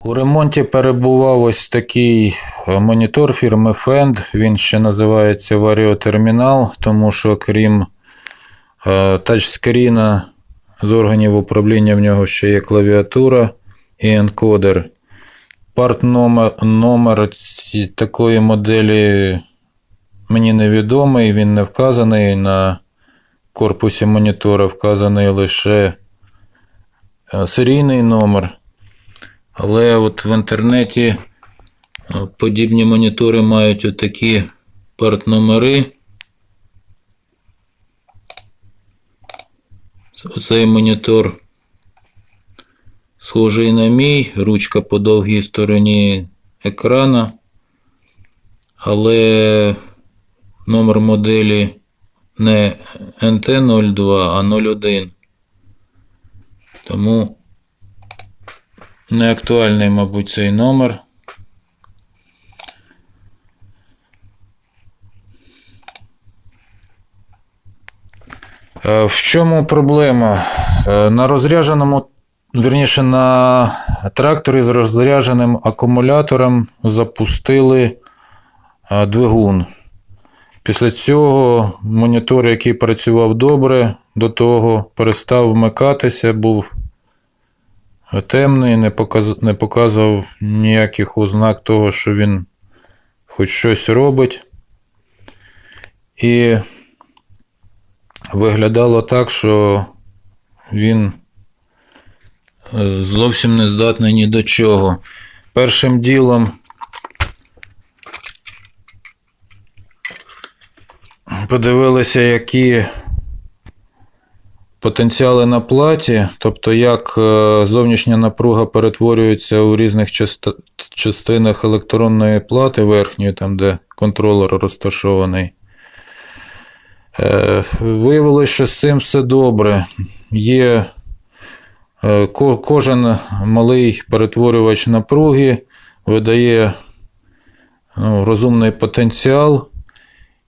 У ремонті перебував ось такий монітор фірми Fend. Він ще називається Vario Terminal, тому що крім тачскріна з органів управління в нього ще є клавіатура і енкодер. Парт номер такої моделі мені невідомий, він не вказаний на корпусі монітора, вказаний лише серійний номер. Але от в інтернеті подібні монітори мають отакі парт-номери. Оцей монітор схожий на мій, ручка по довгій стороні екрана, але номер моделі не NT02, а 01. Тому не актуальний, мабуть, цей номер. В чому проблема? На розрядженому, вірніше, на тракторі з розрядженим акумулятором запустили двигун. Після цього монітор, який працював добре, до того перестав вмикатися, був темний, не показував ніяких ознак того, що він хоч щось робить. І виглядало так, що він зовсім не здатний ні до чого. Першим ділом подивилися, які потенціали на платі, тобто як зовнішня напруга перетворюється у різних частинах електронної плати верхньої, там де контролер розташований. Виявилося, що з цим все добре. Є кожен малий перетворювач напруги видає розумний потенціал,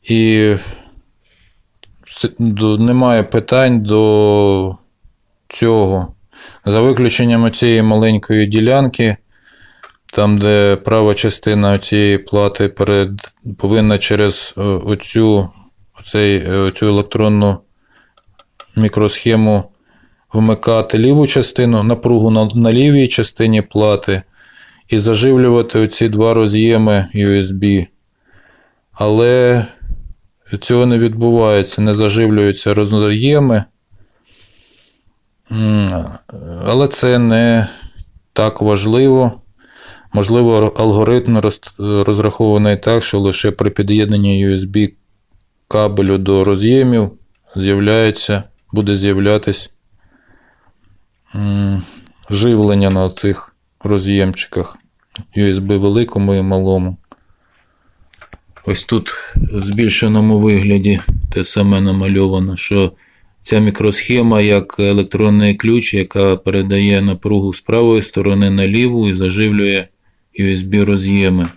і немає питань до цього. За виключенням цієї маленької ділянки, там де права частина цієї плати повинна через оцю електронну мікросхему вмикати ліву частину, напругу на лівій частині плати і заживлювати оці два роз'єми USB. Але цього не відбувається, не заживлюються роз'єми. Але це не так важливо. Можливо, алгоритм розрахований так, що лише при під'єднанні USB кабелю до роз'ємів буде з'являтись живлення на цих роз'ємчиках USB великому і малому. Ось тут в збільшеному вигляді те саме намальовано, що ця мікросхема як електронний ключ, яка передає напругу з правої сторони на ліву і заживлює USB роз'єми.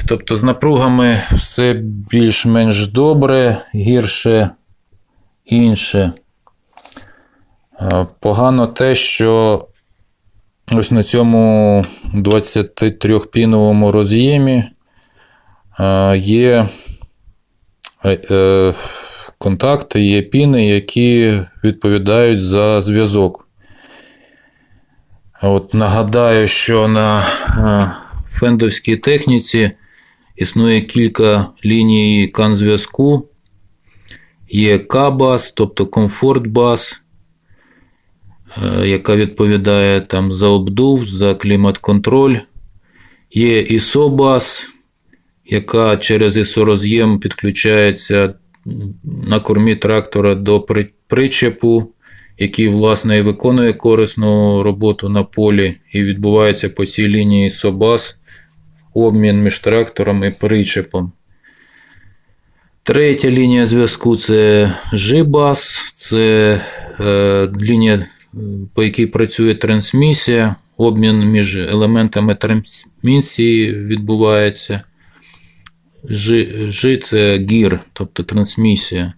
Тобто з напругами все більш-менш добре, гірше інше. Погано те, що ось на цьому 23-піновому роз'ємі є контакти, є піни, які відповідають за зв'язок. От нагадаю, що на фендовській техніці існує кілька ліній CAN-зв'язку. Є K-бас, тобто комфорт-бас, яка відповідає там за обдув, за клімат-контроль. Є ISO-бас, яка через ISO-роз'єм підключається на кормі трактора до причепу, який, власне, і виконує корисну роботу на полі, і відбувається по цій лінії ISO-бас обмін між трактором і причепом. Третя лінія зв'язку – це G-бас, це лінія, по якій працює трансмісія, обмін між елементами трансмісії відбувається. G – це гір, тобто трансмісія.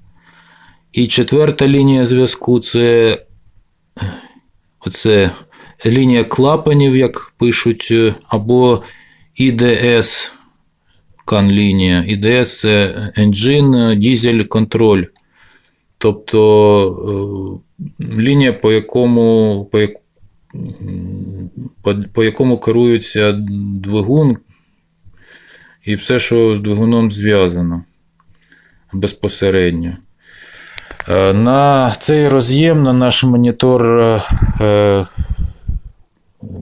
І четверта лінія зв'язку – це оце лінія клапанів, як пишуть, або IDS, CAN-лінія. IDS – це Engine Diesel Control. Тобто лінія, по якому керується двигун і все, що з двигуном зв'язано безпосередньо. На цей роз'єм, на наш монітор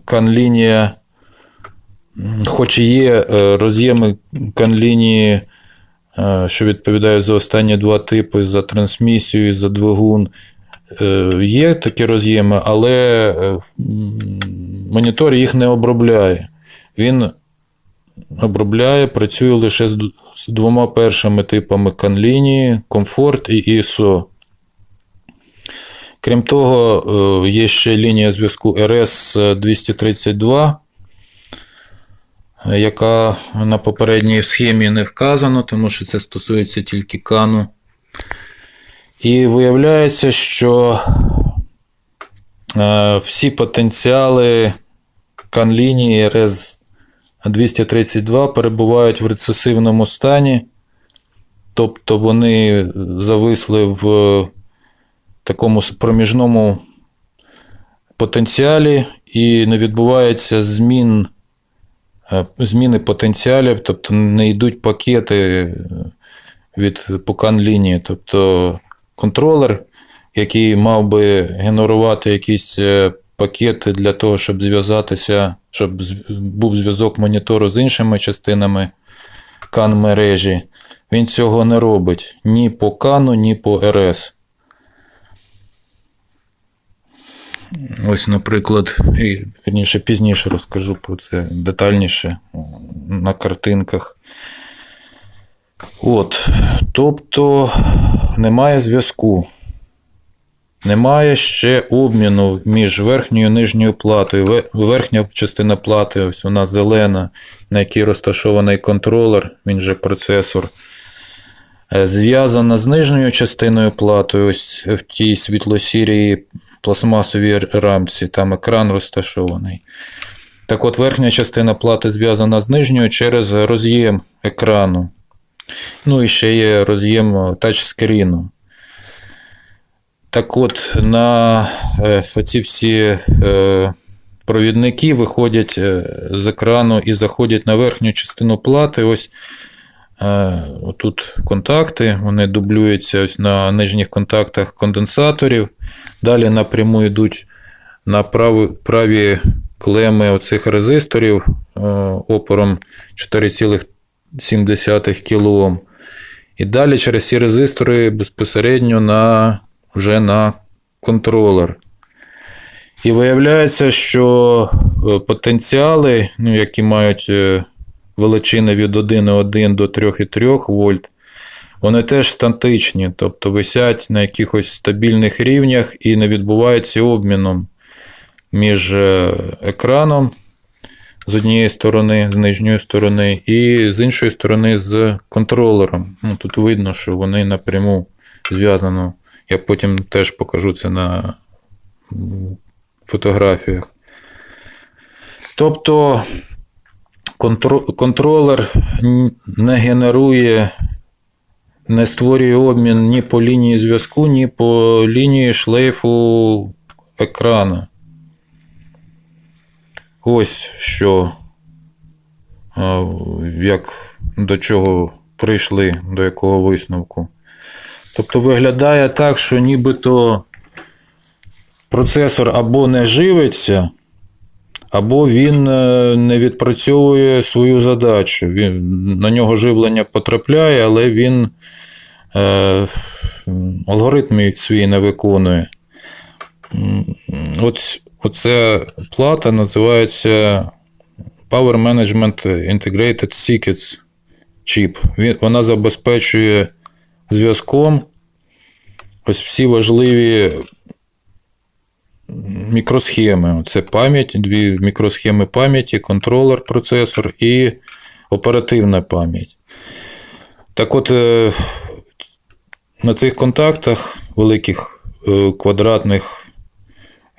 CAN-лінія, хоч і є роз'єми CAN-лінії, що відповідають за останні два типи, за трансмісію і за двигун, є такі роз'єми, але монітор їх не обробляє. Він обробляє, працює лише з двома першими типами CAN-лінії – Comfort і ISO. Крім того, є ще лінія зв'язку RS-232, яка на попередній схемі не вказана, тому що це стосується тільки CAN. І виявляється, що всі потенціали CAN-лінії RS-232 перебувають в рецесивному стані, тобто вони зависли в такому проміжному потенціалі і не відбувається зміни потенціалів, тобто не йдуть пакети по CAN-лінії. Тобто контролер, який мав би генерувати якісь пакети для того, щоб зв'язатися, щоб був зв'язок монітору з іншими частинами CAN-мережі, він цього не робить ні по CAN, ні по RS. Ось, наприклад, вірніше, пізніше розкажу про це детальніше на картинках. Тобто немає зв'язку. Немає ще обміну між верхньою і нижньою платою. Верхня частина плати, ось вона зелена, на якій розташований контролер, він же процесор, зв'язана з нижньою частиною плати, ось в тій світло-сірій пластмасовій рамці, там екран розташований. Так от, верхня частина плати зв'язана з нижньою через роз'єм екрану. Ну і ще є роз'єм тачскріну. Так от, на оці всі провідники виходять з екрану і заходять на верхню частину плати. Ось тут контакти, вони дублюються ось на нижніх контактах конденсаторів. Далі напряму йдуть на праві клеми оцих резисторів опором 4,7 кОм. І далі через ці резистори безпосередньо вже на контролер. І виявляється, що потенціали, які мають величини від 1,1 до 3,3 вольт, вони теж статичні, тобто висять на якихось стабільних рівнях і не відбувається обміном між екраном з однієї сторони, з нижньої сторони, і з іншої сторони з контролером. Тут видно, що вони напряму зв'язані. Я потім теж покажу це на фотографіях. Тобто контролер не генерує, не створює обмін ні по лінії зв'язку, ні по лінії шлейфу екрану. Ось що, до чого прийшли, до якого висновку. Тобто виглядає так, що нібито процесор або не живиться, або він не відпрацьовує свою задачу. На нього живлення потрапляє, але він алгоритм свій не виконує. Оця плата називається Power Management Integrated Circuits Chip. Вона забезпечує зв'язком ось всі важливі мікросхеми. Це пам'ять, дві мікросхеми пам'яті, контролер, процесор і оперативна пам'ять. Так от, на цих контактах великих квадратних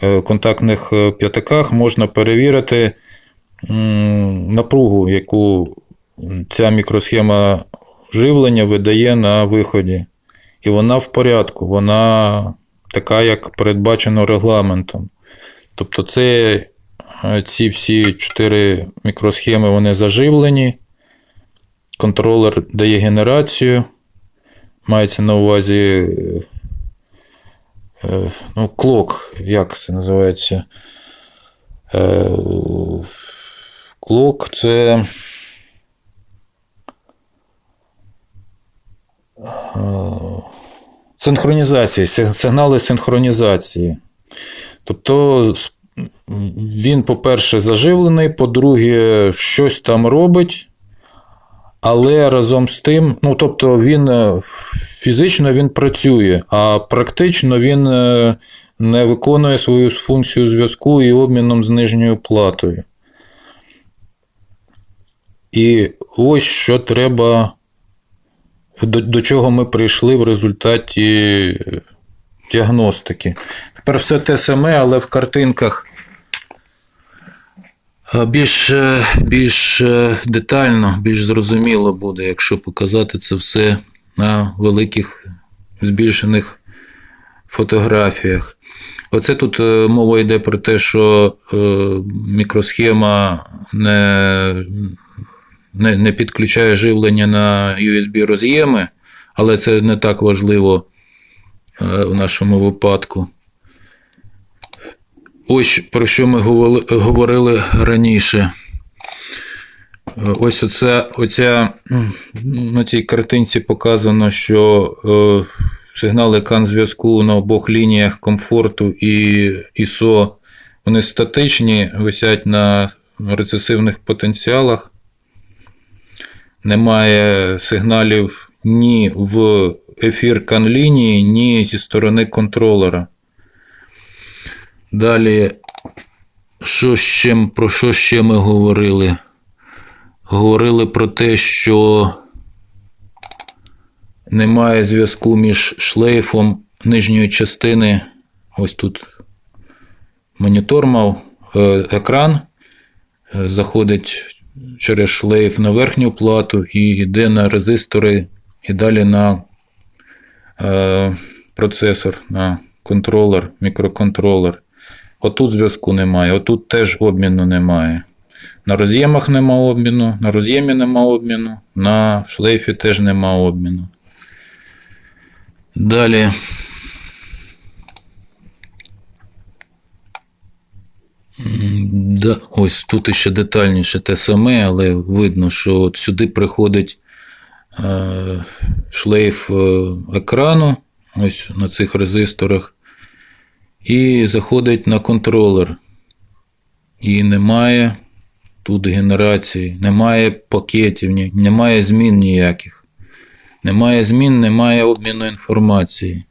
контактних п'ятаках можна перевірити напругу, яку ця мікросхема живлення видає на виході. І вона в порядку, вона така, як передбачено регламентом. Тобто ці всі 4 мікросхеми, вони заживлені, контролер дає генерацію, мається на увазі клок, як це називається? Клок – це синхронізація, сигнали синхронізації. Тобто він, по-перше, заживлений, по-друге, щось там робить, але разом з тим, тобто він фізично він працює, а практично він не виконує свою функцію зв'язку і обміном з нижньою платою. І ось що треба, до чого ми прийшли в результаті діагностики. Тепер все те саме, але в картинках більш детально, більш зрозуміло буде, якщо показати це все на великих збільшених фотографіях. Оце тут мова йде про те, що мікросхема не підключає живлення на USB-роз'єми, але це не так важливо в нашому випадку. Ось про що ми говорили раніше. Ось на цій картинці показано, що сигнали CAN-зв'язку на обох лініях комфорту і ISO, вони статичні, висять на рецесивних потенціалах. Немає сигналів ні в ефір CAN-лінії, ні зі сторони контролера. Далі, про що ще ми говорили? Говорили про те, що немає зв'язку між шлейфом нижньої частини. Ось тут монітор мав екран, заходить через шлейф на верхню плату і йде на резистори і далі на процесор, на контролер, мікроконтролер. Отут зв'язку немає, отут теж обміну немає. На роз'ємах нема обміну, на роз'ємі нема обміну, на шлейфі теж нема обміну. Далі. Ось тут ще детальніше те саме, але видно, що от сюди приходить шлейф екрану, ось на цих резисторах, і заходить на контролер. І немає тут генерації, немає пакетів, немає змін ніяких. Немає змін, немає обміну інформації.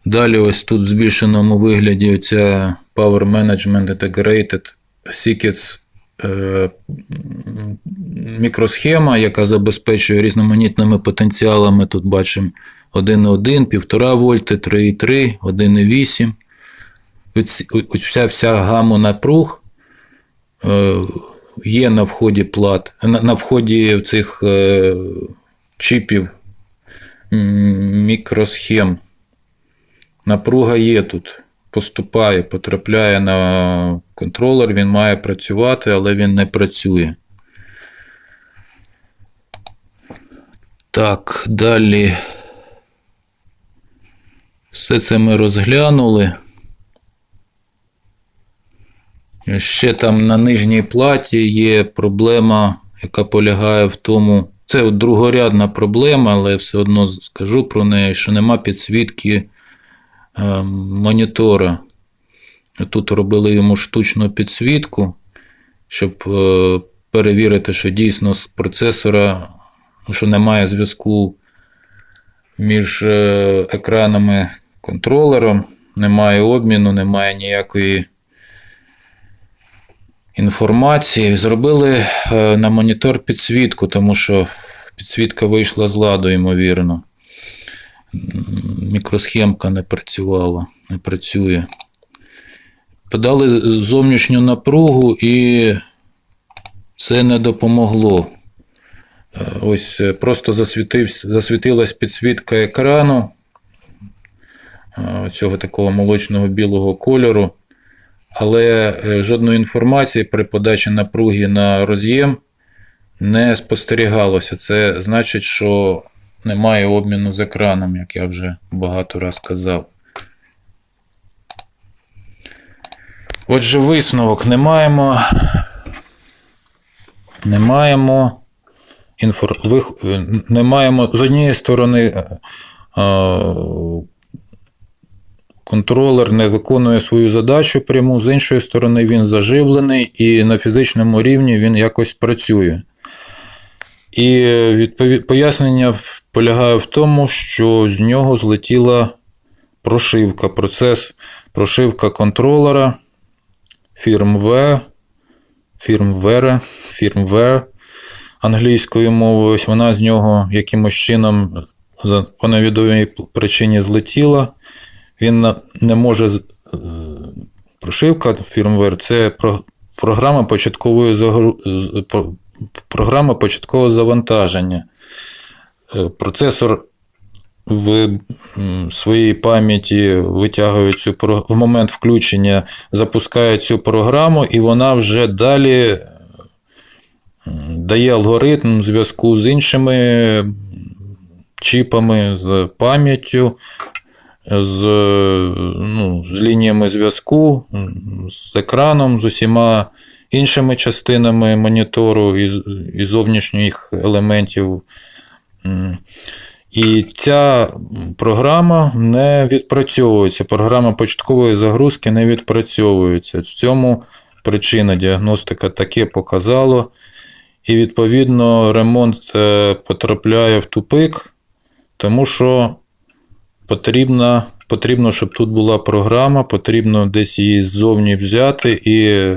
Далі ось тут в збільшеному вигляді оця Power Management Integrated Circuits мікросхема, яка забезпечує різноманітними потенціалами. Тут бачимо 1,1, 1,5 вольти, 3,3, 1,8. Вся гама напруг є на вході на вході цих чіпів мікросхем. Напруга є тут, поступає, потрапляє на контролер, він має працювати, але він не працює. Так, далі. Все це ми розглянули. Ще там на нижній платі є проблема, яка полягає в тому, це от другорядна проблема, але все одно скажу про неї, що нема підсвітки монітора. Тут робили йому штучну підсвітку, щоб перевірити, що дійсно з процесора, що немає зв'язку між екранами контролером, немає обміну, немає ніякої інформації. Зробили на монітор підсвітку, тому що підсвітка вийшла з ладу, ймовірно. Мікросхемка не працювала, не працює. подали зовнішню напругу і це не допомогло. Ось просто засвітилась підсвітка екрану цього такого молочного білого кольору, але жодної інформації при подачі напруги на роз'єм не спостерігалося. Це значить, що немає обміну з екраном, як я вже багато раз казав. Отже, висновок не маємо з однієї сторони контролер не виконує свою задачу пряму, з іншої сторони він заживлений і на фізичному рівні він якось працює. І пояснення полягає в тому, що з нього злетіла прошивка, прошивка контролера, firmware англійською мовою. Ось вона з нього якимось чином по невідомій причині злетіла. Він не може. Прошивка firmware – це програма початкового завантаження. Процесор в своїй пам'яті витягує в момент включення, запускає цю програму, і вона вже далі дає алгоритм в зв'язку з іншими чіпами, з пам'яттю, з лініями зв'язку, з екраном, з усіма іншими частинами монітору і зовнішніх елементів. І ця програма не відпрацьовується, програма початкової загрузки не відпрацьовується. В цьому причина, діагностика таке показало. І, відповідно, ремонт потрапляє в тупик, тому що потрібно, щоб тут була програма, потрібно десь її ззовні взяти і,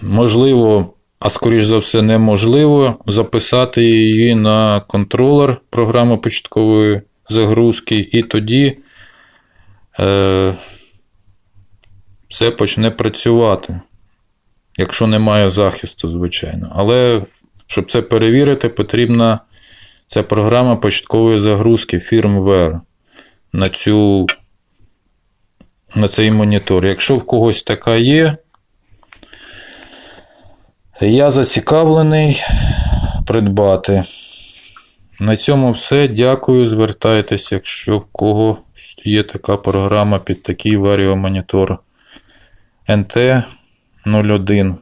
можливо, а скоріш за все неможливо, записати її на контролер програми початкової загрузки, і тоді все почне працювати. Якщо немає захисту, звичайно. Але, щоб це перевірити, потрібна ця програма початкової загрузки firmware на цей монітор. Якщо в когось така є, я зацікавлений придбати. На цьому все. Дякую. Звертайтеся, якщо в кого є така програма під такий варіомонітор NT01.